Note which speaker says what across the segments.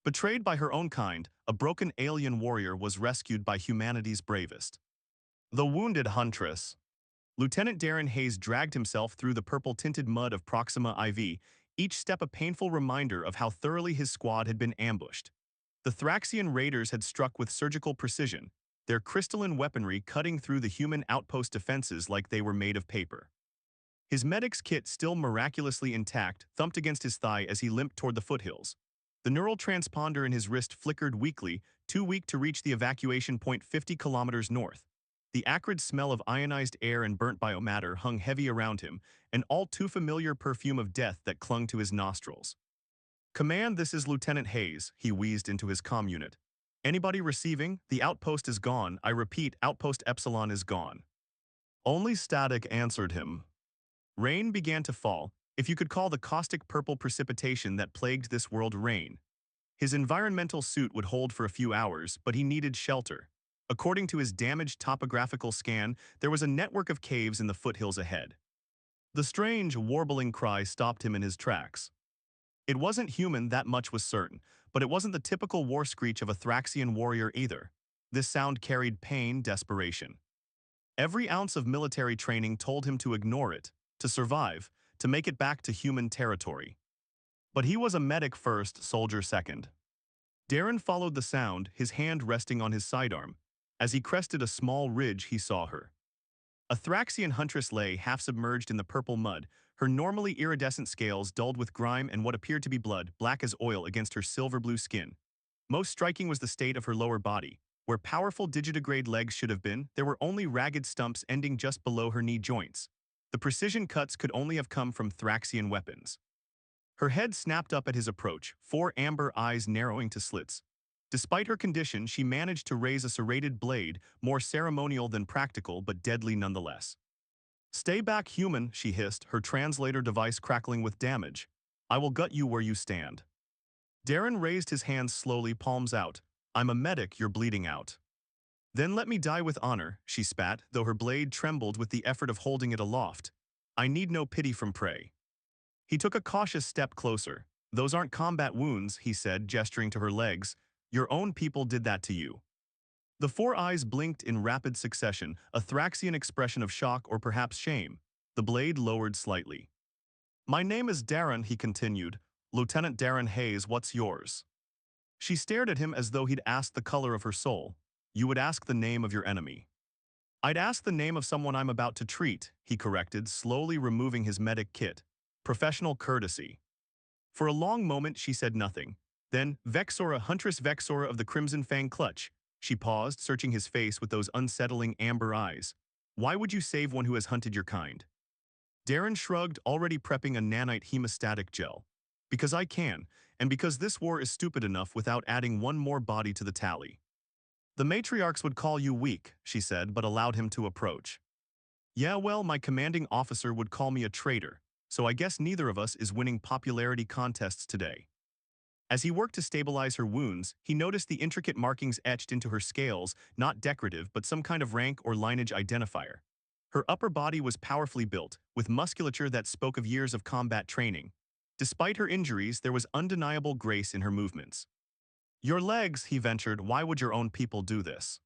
Speaker 1: Betrayed by her own kind, a broken alien warrior was rescued by humanity's bravest. The wounded huntress. Lieutenant Darren Hayes dragged himself through the purple-tinted mud of Proxima IV, each step a painful reminder of how thoroughly his squad had been ambushed. The Thraxian raiders had struck with surgical precision, their crystalline weaponry cutting through the human outpost defenses like they were made of paper. His medic's kit, still miraculously intact, thumped against his thigh as he limped toward the foothills. The neural transponder in his wrist flickered weakly, too weak to reach the evacuation point 50 kilometers north. The acrid smell of ionized air and burnt biomatter hung heavy around him, an all-too-familiar perfume of death that clung to his nostrils. "Command, this is Lieutenant Hayes," he wheezed into his comm unit. "Anybody receiving? The outpost is gone. I repeat, Outpost Epsilon is gone." Only static answered him. Rain began to fall, if you could call the caustic purple precipitation that plagued this world rain. His environmental suit would hold for a few hours, but he needed shelter. According to his damaged topographical scan, there was a network of caves in the foothills ahead. The strange, warbling cry stopped him in his tracks. It wasn't human, that much was certain, but it wasn't the typical war screech of a Thraxian warrior either. This sound carried pain, desperation. Every ounce of military training told him to ignore it, to survive, to make it back to human territory. But he was a medic first, soldier second. Darren followed the sound, his hand resting on his sidearm. As he crested a small ridge, he saw her. A Thraxian huntress lay half-submerged in the purple mud, her normally iridescent scales dulled with grime and what appeared to be blood, black as oil against her silver-blue skin. Most striking was the state of her lower body. Where powerful digitigrade legs should have been, there were only ragged stumps ending just below her knee joints. The precision cuts could only have come from Thraxian weapons. Her head snapped up at his approach, 4 amber eyes narrowing to slits. Despite her condition, she managed to raise a serrated blade, more ceremonial than practical but deadly nonetheless. "Stay back, human," she hissed, her translator device crackling with damage. "I will gut you where you stand." Darren raised his hands slowly, palms out. "I'm a medic, you're bleeding out." "Then let me die with honor," she spat, though her blade trembled with the effort of holding it aloft. "I need no pity from prey." He took a cautious step closer. "Those aren't combat wounds," he said, gesturing to her legs. "Your own people did that to you." The 4 eyes blinked in rapid succession, a Thraxian expression of shock or perhaps shame. The blade lowered slightly. "My name is Darren," he continued. "Lieutenant Darren Hayes, what's yours?" She stared at him as though he'd asked the color of her soul. "You would ask the name of your enemy." "I'd ask the name of someone I'm about to treat," he corrected, slowly removing his medic kit. "Professional courtesy." For a long moment she said nothing. Then, "Vexora, Huntress Vexora of the Crimson Fang Clutch." She paused, searching his face with those unsettling amber eyes. "Why would you save one who has hunted your kind?" Darren shrugged, already prepping a nanite hemostatic gel. "Because I can, and because this war is stupid enough without adding one more body to the tally." "The matriarchs would call you weak," she said, but allowed him to approach. "Yeah, well, my commanding officer would call me a traitor, so I guess neither of us is winning popularity contests today." As he worked to stabilize her wounds, he noticed the intricate markings etched into her scales, not decorative but some kind of rank or lineage identifier. Her upper body was powerfully built, with musculature that spoke of years of combat training. Despite her injuries, there was undeniable grace in her movements. "Your legs," he ventured, "why would your own people do this?"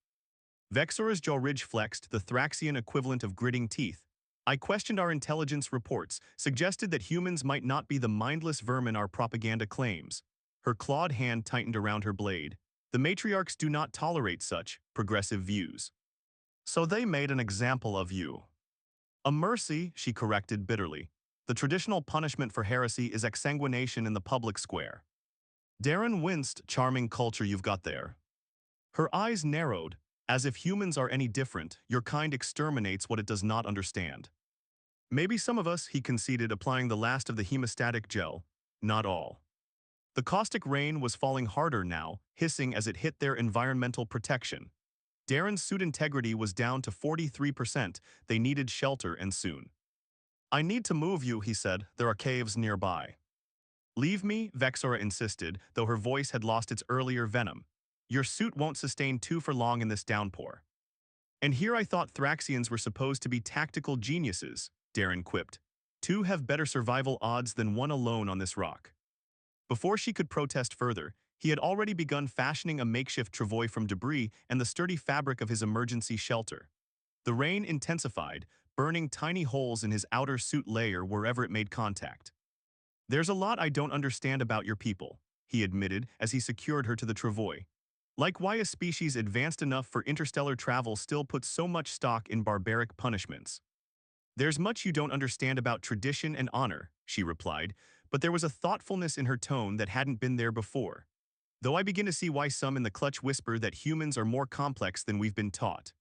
Speaker 1: Vexora's jaw ridge flexed, the Thraxian equivalent of gritting teeth. "I questioned our intelligence reports, suggested that humans might not be the mindless vermin our propaganda claims." Her clawed hand tightened around her blade. "The matriarchs do not tolerate such progressive views. So they made an example of you." "A mercy," she corrected bitterly. "The traditional punishment for heresy is exsanguination in the public square." Darren winced. "Charming culture you've got there." Her eyes narrowed. "As if humans are any different, your kind exterminates what it does not understand." "Maybe some of us," he conceded, applying the last of the hemostatic gel. "Not all." The caustic rain was falling harder now, hissing as it hit their environmental protection. Darren's suit integrity was down to 43%. They needed shelter, and soon. "I need to move you," he said. "There are caves nearby." "Leave me," Vexora insisted, though her voice had lost its earlier venom. "Your suit won't sustain 2 for long in this downpour." "And here I thought Thraxians were supposed to be tactical geniuses," Darren quipped. "2 have better survival odds than 1 alone on this rock." Before she could protest further, He had already begun fashioning a makeshift travois from debris and the sturdy fabric of his emergency shelter. The rain intensified, burning tiny holes in his outer suit layer wherever it made contact. "There's a lot I don't understand about your people," he admitted as he secured her to the travois. "Like why a species advanced enough for interstellar travel still puts so much stock in barbaric punishments." "There's much you don't understand about tradition and honor," she replied, but there was a thoughtfulness in her tone that hadn't been there before. "Though I begin to see why some in the clutch whisper that humans are more complex than we've been taught."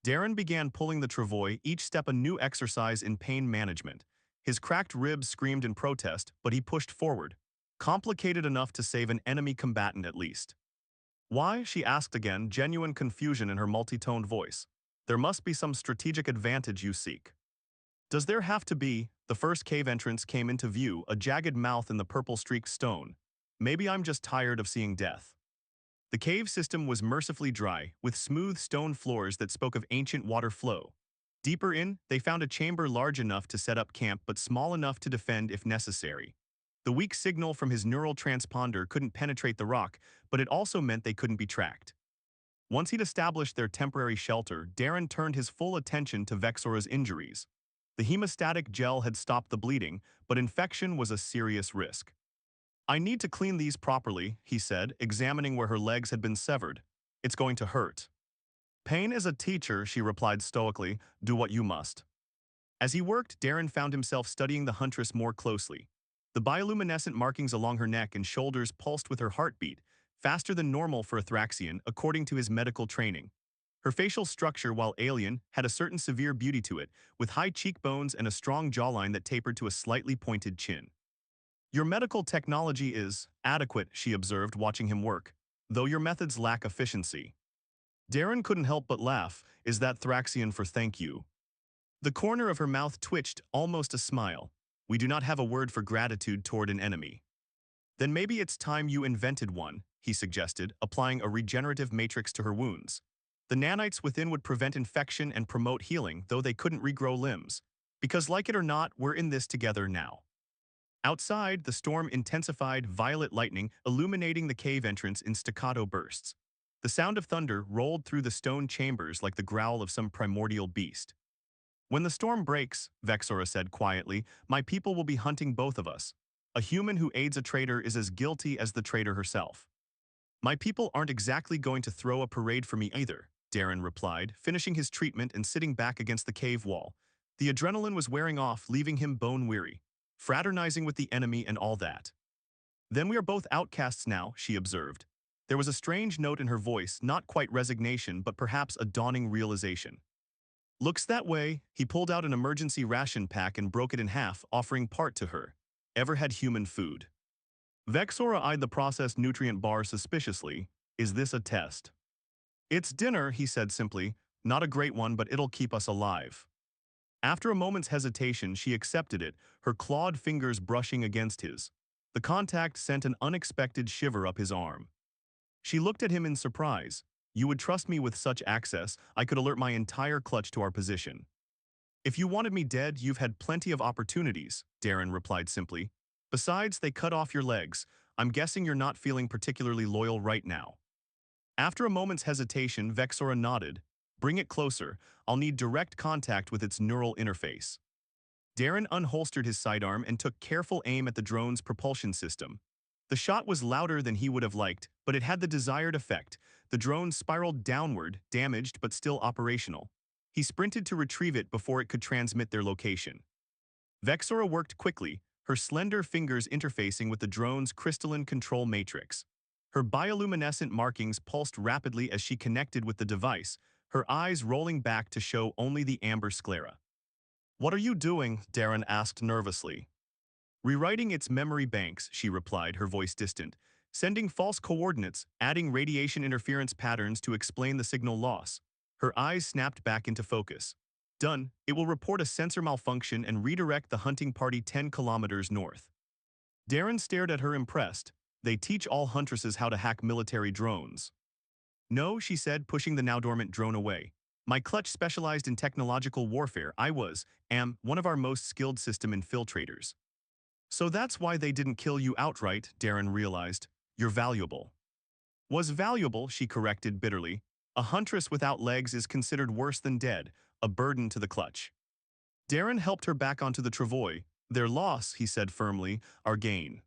Speaker 1: Darren began pulling the travois, each step a new exercise in pain management. His cracked ribs screamed in protest, but he pushed forward. Complicated enough to save an enemy combatant at least. "Why?" she asked again, genuine confusion in her multi-toned voice. "There must be some strategic advantage you seek." "Does there have to be?" The first cave entrance came into view, a jagged mouth in the purple-streaked stone. "Maybe I'm just tired of seeing death." The cave system was mercifully dry, with smooth stone floors that spoke of ancient water flow. Deeper in, they found a chamber large enough to set up camp but small enough to defend if necessary. The weak signal from his neural transponder couldn't penetrate the rock, but it also meant they couldn't be tracked. Once he'd established their temporary shelter, Darren turned his full attention to Vexora's injuries. The hemostatic gel had stopped the bleeding, but infection was a serious risk. "I need to clean these properly," he said, examining where her legs had been severed. "It's going to hurt." "Pain is a teacher," she replied stoically. "Do what you must." As he worked, Darren found himself studying the huntress more closely. The bioluminescent markings along her neck and shoulders pulsed with her heartbeat, faster than normal for a Thraxian, according to his medical training. Her facial structure, while alien, had a certain severe beauty to it, with high cheekbones and a strong jawline that tapered to a slightly pointed chin. "Your medical technology is adequate," she observed, watching him work, "though your methods lack efficiency." Darren couldn't help but laugh. "Is that Thraxian for thank you?" The corner of her mouth twitched, almost a smile. "We do not have a word for gratitude toward an enemy." "Then maybe it's time you invented one," he suggested, applying a regenerative matrix to her wounds. "The nanites within would prevent infection and promote healing, though they couldn't regrow limbs. Because like it or not, we're in this together now." Outside, the storm intensified, violet lightning illuminating the cave entrance in staccato bursts. The sound of thunder rolled through the stone chambers like the growl of some primordial beast. "When the storm breaks," Vexora said quietly, "my people will be hunting both of us. A human who aids a traitor is as guilty as the traitor herself." "My people aren't exactly going to throw a parade for me either," Darren replied, finishing his treatment and sitting back against the cave wall. The adrenaline was wearing off, leaving him bone-weary. Fraternizing with the enemy and all that. "Then we are both outcasts now," she observed. There was a strange note in her voice, not quite resignation but perhaps a dawning realization. "Looks that way." He pulled out an emergency ration pack and broke it in half, offering part to her. "Ever had human food?" Vexora eyed the processed nutrient bar suspiciously. "Is this a test?" "It's dinner," he said simply. "Not a great one, but it'll keep us alive." After a moment's hesitation, she accepted it, her clawed fingers brushing against his. The contact sent an unexpected shiver up his arm. She looked at him in surprise. "You would trust me with such access? I could alert my entire clutch to our position." "If you wanted me dead, you've had plenty of opportunities," Darren replied simply. "Besides, they cut off your legs. I'm guessing you're not feeling particularly loyal right now." After a moment's hesitation, Vexora nodded. "Bring it closer. I'll need direct contact with its neural interface." Darren unholstered his sidearm and took careful aim at the drone's propulsion system. The shot was louder than he would have liked, but it had the desired effect. The drone spiraled downward, damaged but still operational. He sprinted to retrieve it before it could transmit their location. Vexora worked quickly, her slender fingers interfacing with the drone's crystalline control matrix. Her bioluminescent markings pulsed rapidly as she connected with the device, her eyes rolling back to show only the amber sclera. "What are you doing?" Darren asked nervously. "Rewriting its memory banks," she replied, her voice distant. "Sending false coordinates, adding radiation interference patterns to explain the signal loss." Her eyes snapped back into focus. "Done. It will report a sensor malfunction and redirect the hunting party 10 kilometers north." Darren stared at her impressed. "They teach all huntresses how to hack military drones." "No," she said, pushing the now-dormant drone away. "My clutch specialized in technological warfare. I am one of our most skilled system infiltrators." "So that's why they didn't kill you outright," Darren realized. You're valuable. Was valuable, she corrected bitterly. A huntress without legs is considered worse than dead, a burden to the clutch. Darren helped her back onto the travois. Their loss, he said firmly, our gain.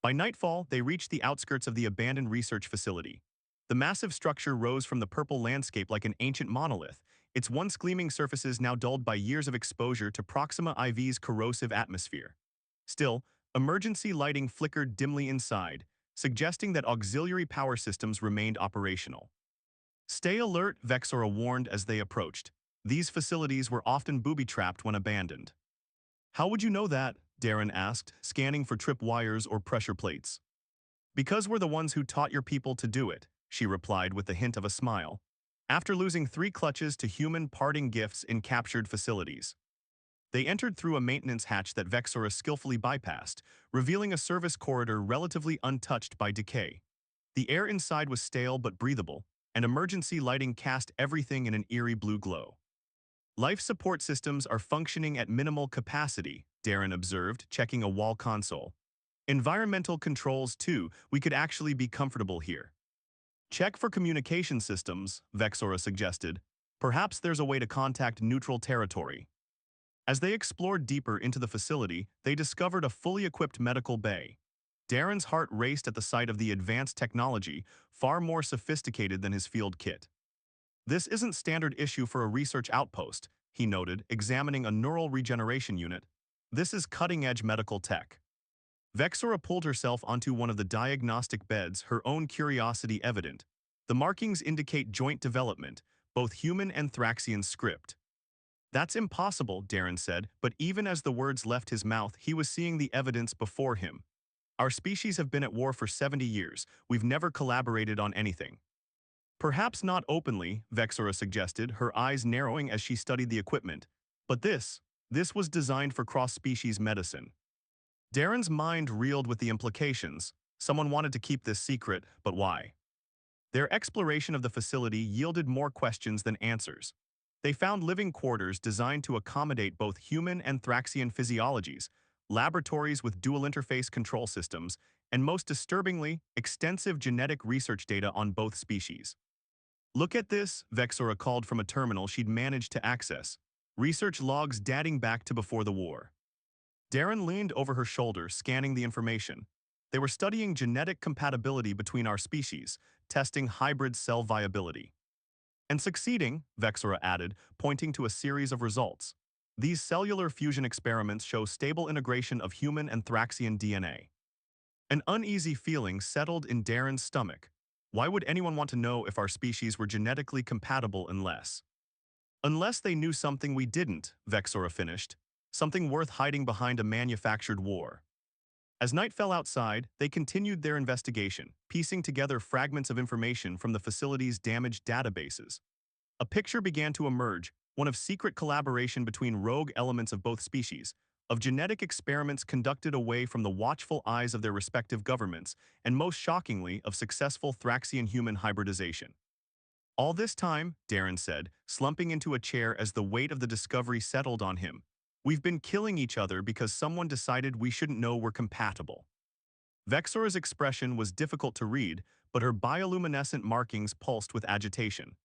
Speaker 1: By nightfall, they reached the outskirts of the abandoned research facility. The massive structure rose from the purple landscape like an ancient monolith, its once gleaming surfaces now dulled by years of exposure to Proxima IV's corrosive atmosphere. Still, emergency lighting flickered dimly inside, suggesting that auxiliary power systems remained operational. Stay alert, Vexora warned as they approached. These facilities were often booby-trapped when abandoned. How would you know that? Darren asked, scanning for trip wires or pressure plates. Because we're the ones who taught your people to do it, she replied with the hint of a smile. After losing 3 clutches to human parting gifts in captured facilities. They entered through a maintenance hatch that Vexora skillfully bypassed, revealing a service corridor relatively untouched by decay. The air inside was stale but breathable, and emergency lighting cast everything in an eerie blue glow. Life support systems are functioning at minimal capacity, Darren observed, checking a wall console. Environmental controls too, we could actually be comfortable here. Check for communication systems, Vexora suggested. Perhaps there's a way to contact neutral territory. As they explored deeper into the facility, they discovered a fully equipped medical bay. Darren's heart raced at the sight of the advanced technology, far more sophisticated than his field kit. This isn't standard issue for a research outpost, he noted, examining a neural regeneration unit. This is cutting-edge medical tech. Vexora pulled herself onto one of the diagnostic beds, her own curiosity evident. The markings indicate joint development, both human and Thraxian script. That's impossible, Darren said, but even as the words left his mouth, he was seeing the evidence before him. Our species have been at war for 70 years. We've never collaborated on anything. Perhaps not openly, Vexora suggested, her eyes narrowing as she studied the equipment. But this was designed for cross-species medicine. Darren's mind reeled with the implications. Someone wanted to keep this secret, but why? Their exploration of the facility yielded more questions than answers. They found living quarters designed to accommodate both human and Thraxian physiologies, laboratories with dual-interface control systems, and most disturbingly, extensive genetic research data on both species. Look at this, Vexora called from a terminal she'd managed to access. Research logs dating back to before the war. Darren leaned over her shoulder, scanning the information. They were studying genetic compatibility between our species, testing hybrid cell viability. And succeeding, Vexora added, pointing to a series of results. These cellular fusion experiments show stable integration of human and Thraxian DNA. An uneasy feeling settled in Darren's stomach. Why would anyone want to know if our species were genetically compatible unless they knew something we didn't, Vexora finished, something worth hiding behind a manufactured war. As night fell outside, they continued their investigation, piecing together fragments of information from the facility's damaged databases. A picture began to emerge, one of secret collaboration between rogue elements of both species, of genetic experiments conducted away from the watchful eyes of their respective governments, and most shockingly, of successful Thraxian-human hybridization. All this time, Darren said, slumping into a chair as the weight of the discovery settled on him, we've been killing each other because someone decided we shouldn't know we're compatible. Vexora's expression was difficult to read, but her bioluminescent markings pulsed with agitation.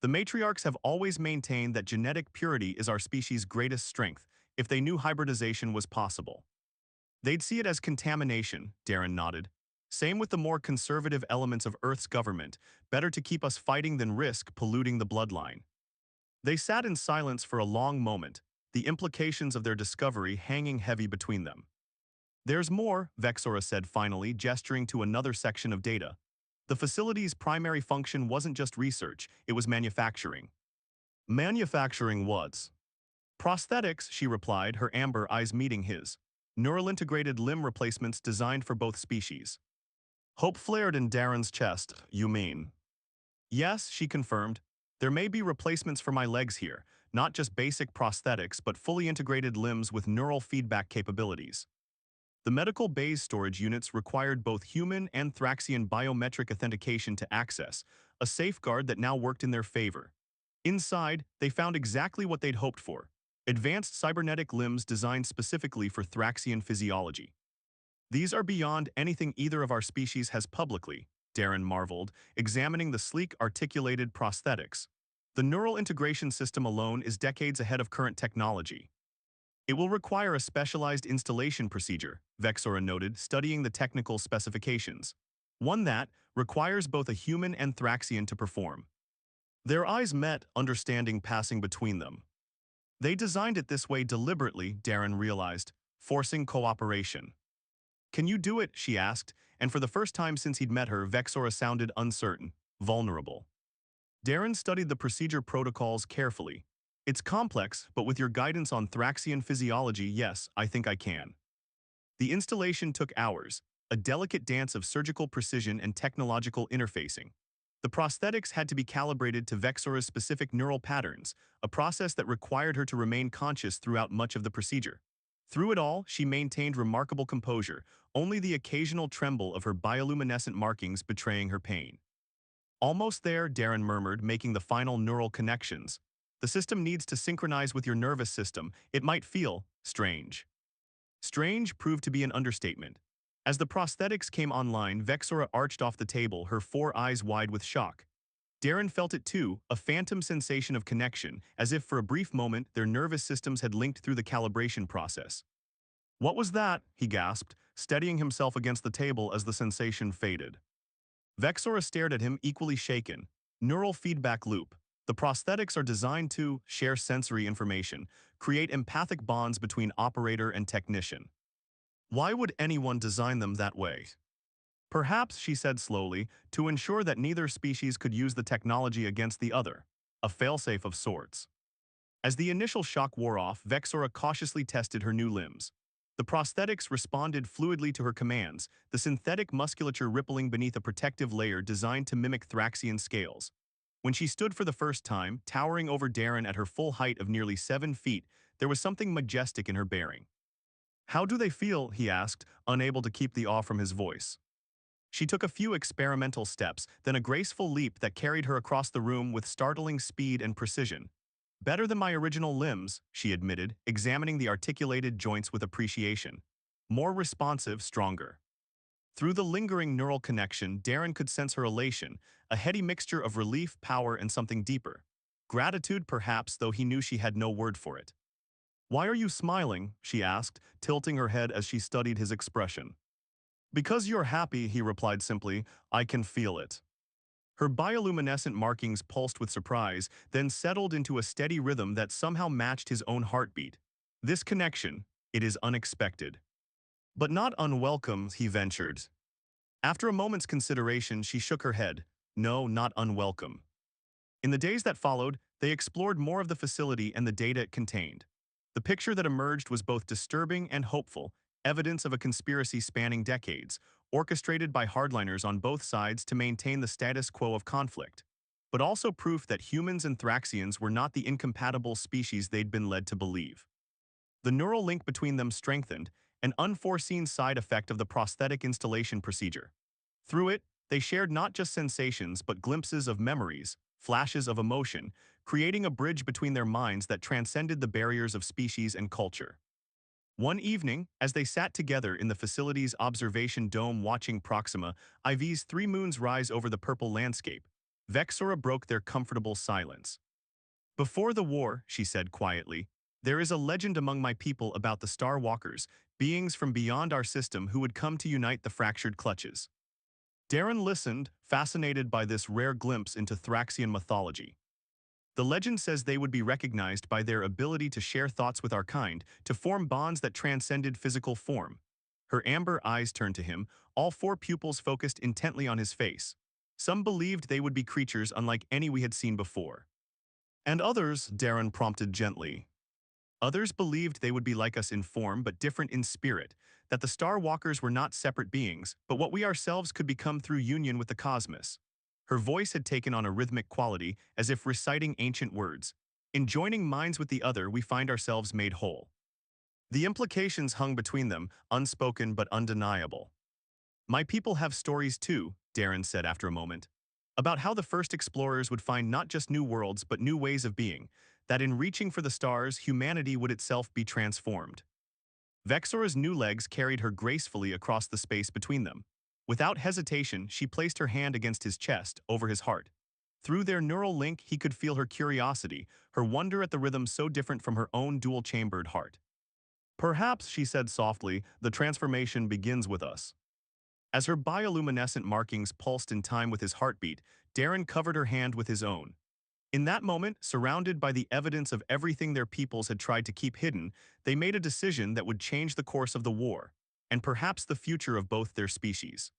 Speaker 1: The matriarchs have always maintained that genetic purity is our species' greatest strength, if they knew hybridization was possible. They'd see it as contamination, Darren nodded. Same with the more conservative elements of Earth's government, better to keep us fighting than risk polluting the bloodline. They sat in silence for a long moment, the implications of their discovery hanging heavy between them. There's more, Vexora said finally, gesturing to another section of data. The facility's primary function wasn't just research, it was manufacturing. Manufacturing what? Prosthetics, she replied, her amber eyes meeting his. Neural-integrated limb replacements designed for both species. Hope flared in Darren's chest. You mean? Yes, she confirmed. There may be replacements for my legs here, not just basic prosthetics but fully integrated limbs with neural feedback capabilities. The medical bay's storage units required both human and Thraxian biometric authentication to access, a safeguard that now worked in their favor. Inside, they found exactly what they'd hoped for. Advanced cybernetic limbs designed specifically for Thraxian physiology. These are beyond anything either of our species has publicly, Darren marveled, examining the sleek, articulated prosthetics. The neural integration system alone is decades ahead of current technology. It will require a specialized installation procedure, Vexora noted, studying the technical specifications. One that requires both a human and Thraxian to perform. Their eyes met, understanding passing between them. They designed it this way deliberately, Darren realized, forcing cooperation. Can you do it? She asked, and for the first time since he'd met her, Vexora sounded uncertain, vulnerable. Darren studied the procedure protocols carefully. It's complex, but with your guidance on Thraxian physiology, yes, I think I can. The installation took hours, a delicate dance of surgical precision and technological interfacing. The prosthetics had to be calibrated to Vexora's specific neural patterns, a process that required her to remain conscious throughout much of the procedure. Through it all, she maintained remarkable composure, only the occasional tremble of her bioluminescent markings betraying her pain. Almost there, Darren murmured, making the final neural connections. The system needs to synchronize with your nervous system. It might feel strange. Strange proved to be an understatement. As the prosthetics came online, Vexora arched off the table, her four eyes wide with shock. Darren felt it too, a phantom sensation of connection, as if for a brief moment their nervous systems had linked through the calibration process. What was that? He gasped, steadying himself against the table as the sensation faded. Vexora stared at him, equally shaken. Neural feedback loop. The prosthetics are designed to share sensory information, create empathic bonds between operator and technician. Why would anyone design them that way? Perhaps, she said slowly, to ensure that neither species could use the technology against the other. A failsafe of sorts. As the initial shock wore off, Vexora cautiously tested her new limbs. The prosthetics responded fluidly to her commands, the synthetic musculature rippling beneath a protective layer designed to mimic Thraxian scales. When she stood for the first time, towering over Darren at her full height of nearly 7 feet, there was something majestic in her bearing. How do they feel? He asked, unable to keep the awe from his voice. She took a few experimental steps, then a graceful leap that carried her across the room with startling speed and precision. Better than my original limbs, she admitted, examining the articulated joints with appreciation. More responsive, stronger. Through the lingering neural connection, Darren could sense her elation, a heady mixture of relief, power, and something deeper. Gratitude, perhaps, though he knew she had no word for it. Why are you smiling? She asked, tilting her head as she studied his expression. Because you're happy, he replied simply. I can feel it. Her bioluminescent markings pulsed with surprise, then settled into a steady rhythm that somehow matched his own heartbeat. This connection, it is unexpected. But not unwelcome, he ventured. After a moment's consideration, she shook her head. No, not unwelcome. In the days that followed, they explored more of the facility and the data it contained. The picture that emerged was both disturbing and hopeful, evidence of a conspiracy spanning decades, orchestrated by hardliners on both sides to maintain the status quo of conflict, but also proof that humans and Thraxians were not the incompatible species they'd been led to believe. The neural link between them strengthened, an unforeseen side effect of the prosthetic installation procedure. Through it, they shared not just sensations but glimpses of memories, flashes of emotion, creating a bridge between their minds that transcended the barriers of species and culture. One evening, as they sat together in the facility's observation dome watching Proxima IV's 3 moons rise over the purple landscape, Vexora broke their comfortable silence. Before the war, she said quietly, there is a legend among my people about the Star Walkers, beings from beyond our system who would come to unite the fractured clutches. Darren listened, fascinated by this rare glimpse into Thraxian mythology. The legend says they would be recognized by their ability to share thoughts with our kind, to form bonds that transcended physical form. Her amber eyes turned to him, all 4 pupils focused intently on his face. Some believed they would be creatures unlike any we had seen before. And others, Darren prompted gently. Others believed they would be like us in form but different in spirit, that the Star Walkers were not separate beings, but what we ourselves could become through union with the cosmos. Her voice had taken on a rhythmic quality, as if reciting ancient words. In joining minds with the other, we find ourselves made whole. The implications hung between them, unspoken but undeniable. My people have stories too, Darren said after a moment, about how the first explorers would find not just new worlds but new ways of being, that in reaching for the stars, humanity would itself be transformed. Vexora's new legs carried her gracefully across the space between them. Without hesitation, she placed her hand against his chest, over his heart. Through their neural link, he could feel her curiosity, her wonder at the rhythm so different from her own dual-chambered heart. Perhaps, she said softly, the transformation begins with us. As her bioluminescent markings pulsed in time with his heartbeat, Darren covered her hand with his own. In that moment, surrounded by the evidence of everything their peoples had tried to keep hidden, they made a decision that would change the course of the war, and perhaps the future of both their species.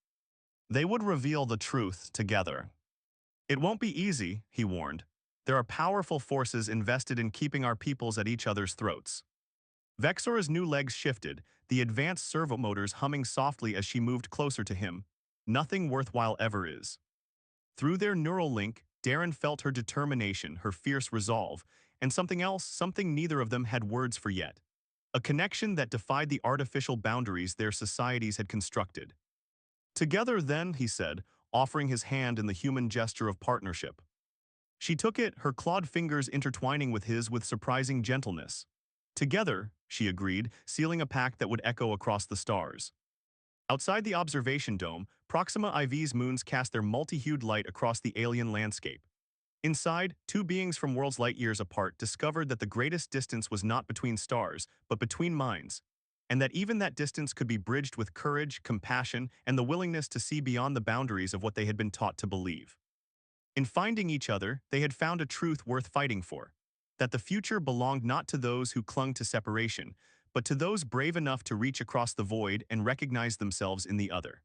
Speaker 1: They would reveal the truth together. It won't be easy, he warned. There are powerful forces invested in keeping our peoples at each other's throats. Vexora's new legs shifted, the advanced servo motors humming softly as she moved closer to him. Nothing worthwhile ever is. Through their neural link, Darren felt her determination, her fierce resolve, and something else, something neither of them had words for yet. A connection that defied the artificial boundaries their societies had constructed. Together then, he said, offering his hand in the human gesture of partnership. She took it, her clawed fingers intertwining with his with surprising gentleness. Together, she agreed, sealing a pact that would echo across the stars. Outside the observation dome, Proxima IV's moons cast their multi-hued light across the alien landscape. Inside, two beings from worlds light years apart discovered that the greatest distance was not between stars, but between minds, and that even that distance could be bridged with courage, compassion, and the willingness to see beyond the boundaries of what they had been taught to believe. In finding each other, they had found a truth worth fighting for, that the future belonged not to those who clung to separation, but to those brave enough to reach across the void and recognize themselves in the other.